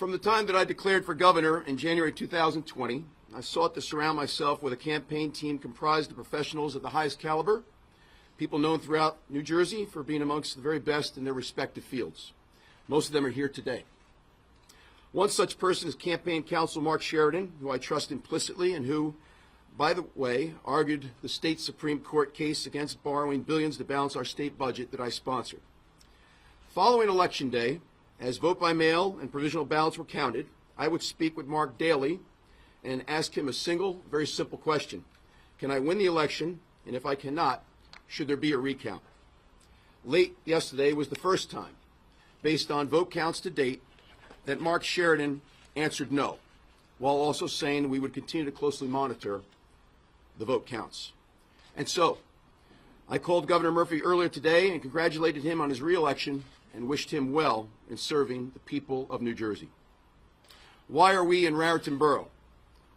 From the time that I declared for governor in January 2020, I sought to surround myself with a campaign team comprised of professionals of the highest caliber, people known throughout New Jersey for being amongst the very best in their respective fields. Most of them are here today. One such person is campaign counsel Mark Sheridan, who I trust implicitly and who, by the way, argued the state Supreme Court case against borrowing billions to balance our state budget that I sponsored. Following Election Day, as vote by mail and provisional ballots were counted, I would speak with Mark daily and ask him a single, very simple question. Can I win the election? And if I cannot, should there be a recount? Late yesterday was the first time, based on vote counts to date, that Mark Sheridan answered no, while also saying we would continue to closely monitor the vote counts. And so, I called Governor Murphy earlier today and congratulated him on his reelection and wished him well in serving the people of New Jersey. Why are we in Raritan Borough?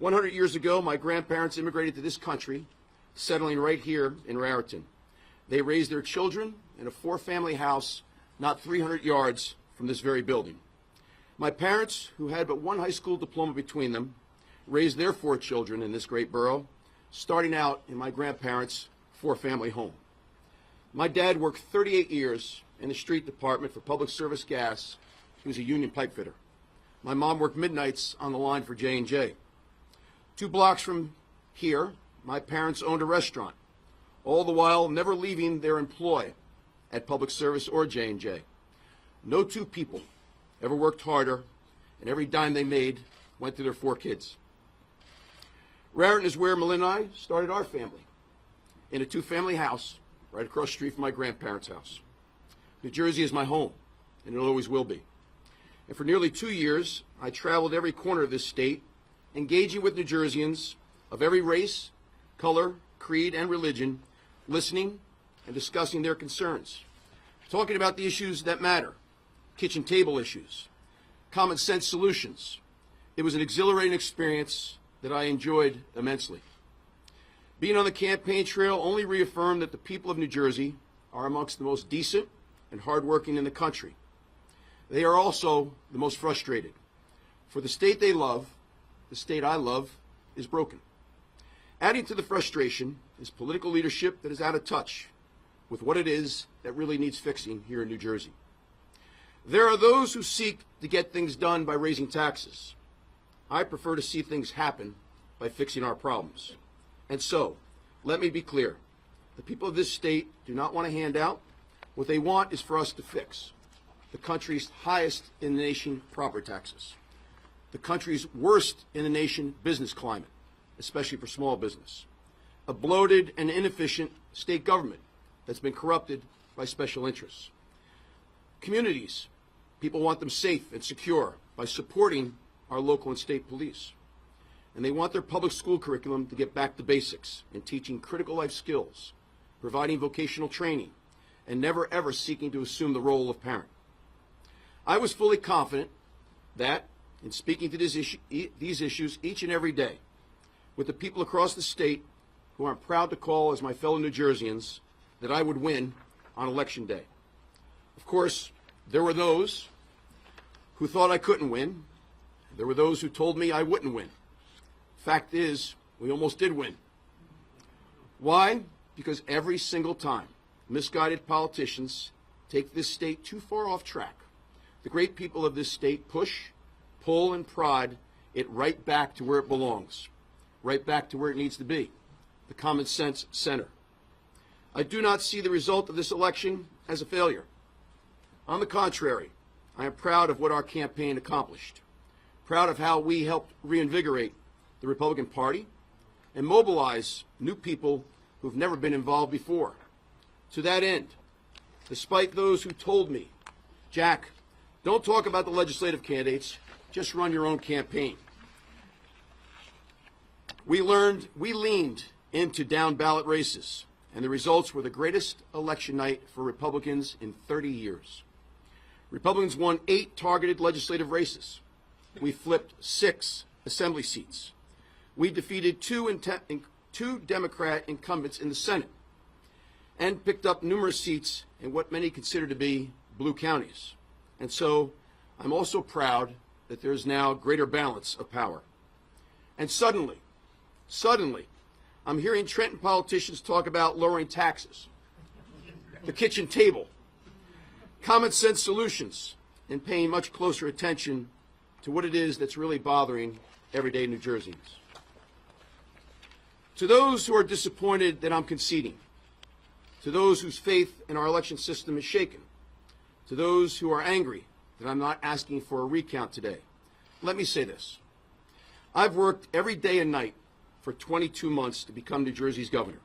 100 years ago, my grandparents immigrated to this country, settling right here in Raritan. They raised their children in a 4-family house not 300 yards from this very building. My parents, who had but one high school diploma between them, raised their 4 children in this great borough, starting out in my grandparents' 4-family home. My dad worked 38 years in the street department for Public Service Gas. He was a union pipe fitter. My mom worked midnights on the line for J&J. 2 blocks from here, my parents owned a restaurant, all the while never leaving their employ at Public Service or J&J. No 2 people ever worked harder, and every dime they made went to their 4 kids. Raritan is where Melinda and I started our family, in a 2-family house right across the street from my grandparents' house. New Jersey is my home, and it always will be. And for nearly 2 years, I traveled every corner of this state, engaging with New Jerseyans of every race, color, creed, and religion, listening and discussing their concerns, talking about the issues that matter, kitchen table issues, common sense solutions. It was an exhilarating experience that I enjoyed immensely. Being on the campaign trail only reaffirmed that the people of New Jersey are amongst the most decent and hardworking in the country. They are also the most frustrated. For the state they love, the state I love, is broken. Adding to the frustration is political leadership that is out of touch with what it is that really needs fixing here in New Jersey. There are those who seek to get things done by raising taxes. I prefer to see things happen by fixing our problems. And so, let me be clear. The people of this state do not want a handout. What they want is for us to fix the country's highest in the nation property taxes, the country's worst in the nation business climate, especially for small business, a bloated and inefficient state government that's been corrupted by special interests. Communities, people want them safe and secure by supporting our local and state police. And they want their public school curriculum to get back to basics in teaching critical life skills, providing vocational training, and never ever seeking to assume the role of parent. I was fully confident that, in speaking to these issues each and every day, with the people across the state who I'm proud to call as my fellow New Jerseyans, that I would win on Election Day. Of course, there were those who thought I couldn't win. There were those who told me I wouldn't win. Fact is, we almost did win. Why? Because every single time misguided politicians take this state too far off track, the great people of this state push, pull, and prod it right back to where it belongs, right back to where it needs to be, the common sense center. I do not see the result of this election as a failure. On the contrary, I am proud of what our campaign accomplished, proud of how we helped reinvigorate the Republican Party and mobilize new people who've never been involved before. To that end, despite those who told me, Jack, don't talk about the legislative candidates, just run your own campaign. We leaned into down ballot races, and the results were the greatest election night for Republicans in 30 years. Republicans won 8 targeted legislative races. We flipped 6 assembly seats. We defeated 2 Democrat incumbents in the Senate and picked up numerous seats in what many consider to be blue counties. And so I'm also proud that there's now greater balance of power. And suddenly, I'm hearing Trenton politicians talk about lowering taxes, the kitchen table, common sense solutions, and paying much closer attention to what it is that's really bothering everyday New Jerseyans. To those who are disappointed that I'm conceding, to those whose faith in our election system is shaken, to those who are angry that I'm not asking for a recount today, let me say this. I've worked every day and night for 22 months to become New Jersey's governor.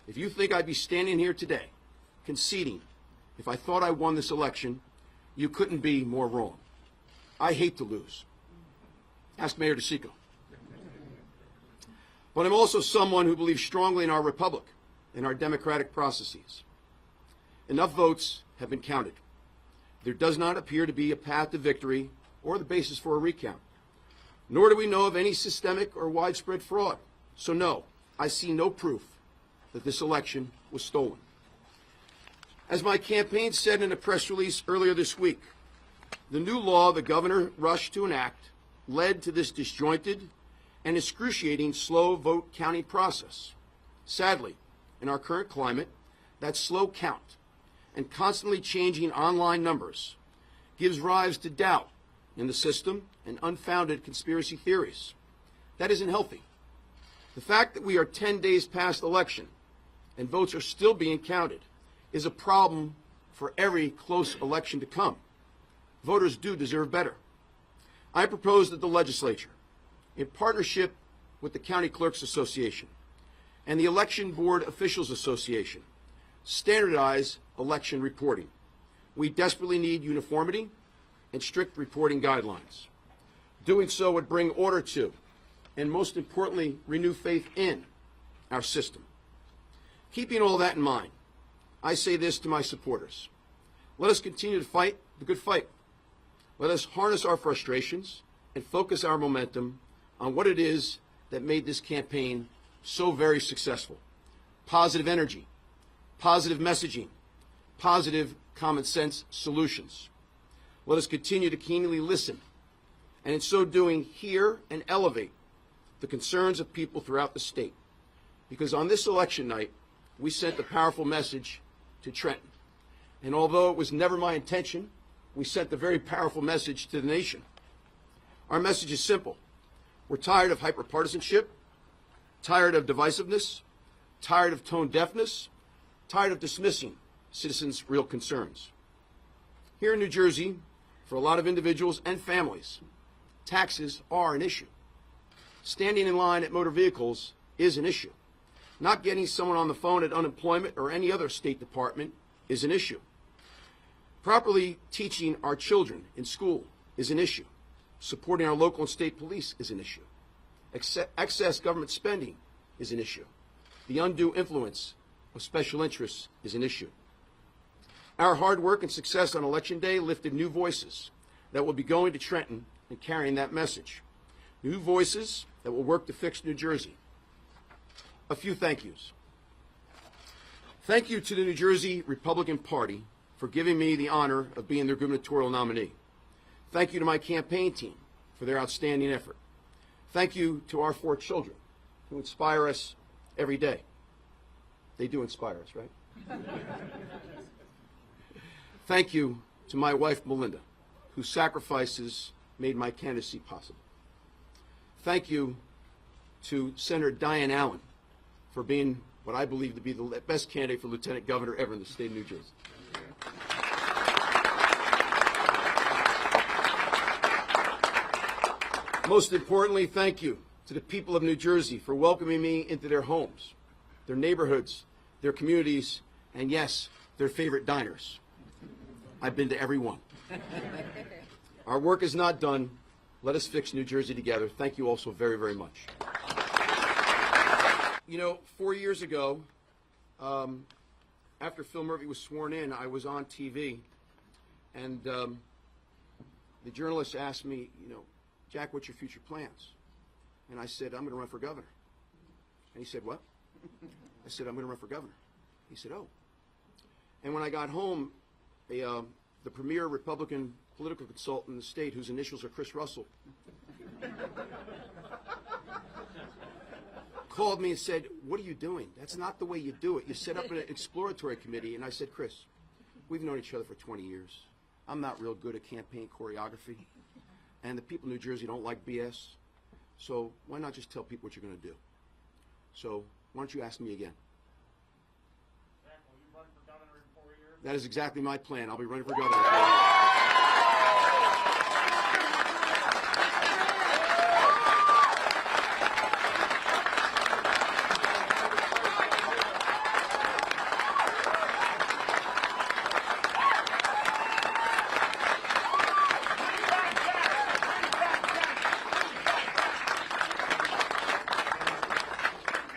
If you think I'd be standing here today conceding if I thought I won this election, you couldn't be more wrong. I hate to lose. Ask Mayor DeSico. But I'm also someone who believes strongly in our republic and our democratic processes. Enough votes have been counted. There does not appear to be a path to victory or the basis for a recount. Nor do we know of any systemic or widespread fraud. So no, I see no proof that this election was stolen. As my campaign said in a press release earlier this week, the new law the governor rushed to enact led to this disjointed and excruciating slow vote counting process. Sadly, in our current climate, that slow count and constantly changing online numbers gives rise to doubt in the system and unfounded conspiracy theories. That isn't healthy. The fact that we are 10 days past election and votes are still being counted is a problem for every close election to come. Voters do deserve better. I propose that the legislature, in partnership with the County Clerks Association and the Election Board Officials Association, standardize election reporting. We desperately need uniformity and strict reporting guidelines. Doing so would bring order to, and most importantly, renew faith in our system. Keeping all that in mind, I say this to my supporters. Let us continue to fight the good fight. Let us harness our frustrations and focus our momentum on what it is that made this campaign so very successful. Positive energy, positive messaging, positive common sense solutions. Let us continue to keenly listen, and in so doing, hear and elevate the concerns of people throughout the state. Because on this election night, we sent a powerful message to Trenton. And although it was never my intention, we sent a very powerful message to the nation. Our message is simple. We're tired of hyperpartisanship, tired of divisiveness, tired of tone deafness, tired of dismissing citizens' real concerns. Here in New Jersey, for a lot of individuals and families, taxes are an issue. Standing in line at motor vehicles is an issue. Not getting someone on the phone at unemployment or any other state department is an issue. Properly teaching our children in school is an issue. Supporting our local and state police is an issue. Excess government spending is an issue. The undue influence of special interests is an issue. Our hard work and success on Election Day lifted new voices that will be going to Trenton and carrying that message. New voices that will work to fix New Jersey. A few thank yous. Thank you to the New Jersey Republican Party for giving me the honor of being their gubernatorial nominee. Thank you to my campaign team for their outstanding effort. Thank you to our 4 children who inspire us every day. They do inspire us, right? Thank you to my wife, Melinda, whose sacrifices made my candidacy possible. Thank you to Senator Diane Allen for being what I believe to be the best candidate for lieutenant governor ever in the state of New Jersey. Most importantly, thank you to the people of New Jersey for welcoming me into their homes, their neighborhoods, their communities, and yes, their favorite diners. I've been to every one. Our work is not done. Let us fix New Jersey together. Thank you all so very, very much. You know, 4 years ago, after Phil Murphy was sworn in, I was on TV, and the journalist asked me, Jack, what's your future plans? And I said, I'm going to run for governor. And he said, what? I said, I'm going to run for governor. He said, oh. And when I got home, a the premier Republican political consultant in the state, whose initials are Chris Russell, called me and said, "What are you doing? That's not the way you do it. You set up an exploratory committee." And I said, "Chris, we've known each other for 20 years. I'm not real good at campaign choreography, and the people in New Jersey don't like BS. So why not just tell people what you're going to do? So why don't you ask me again?" Jack, will you run for governor in 4 years? That is exactly my plan. I'll be running for governor. In 4 years.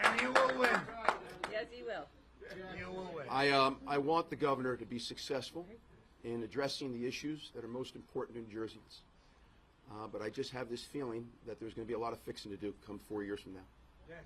And you will win. Yes, he will. You will win. I want the governor to be successful in addressing the issues that are most important to New Jerseyans. But I just have this feeling that there's going to be a lot of fixing to do come 4 years from now. Yes.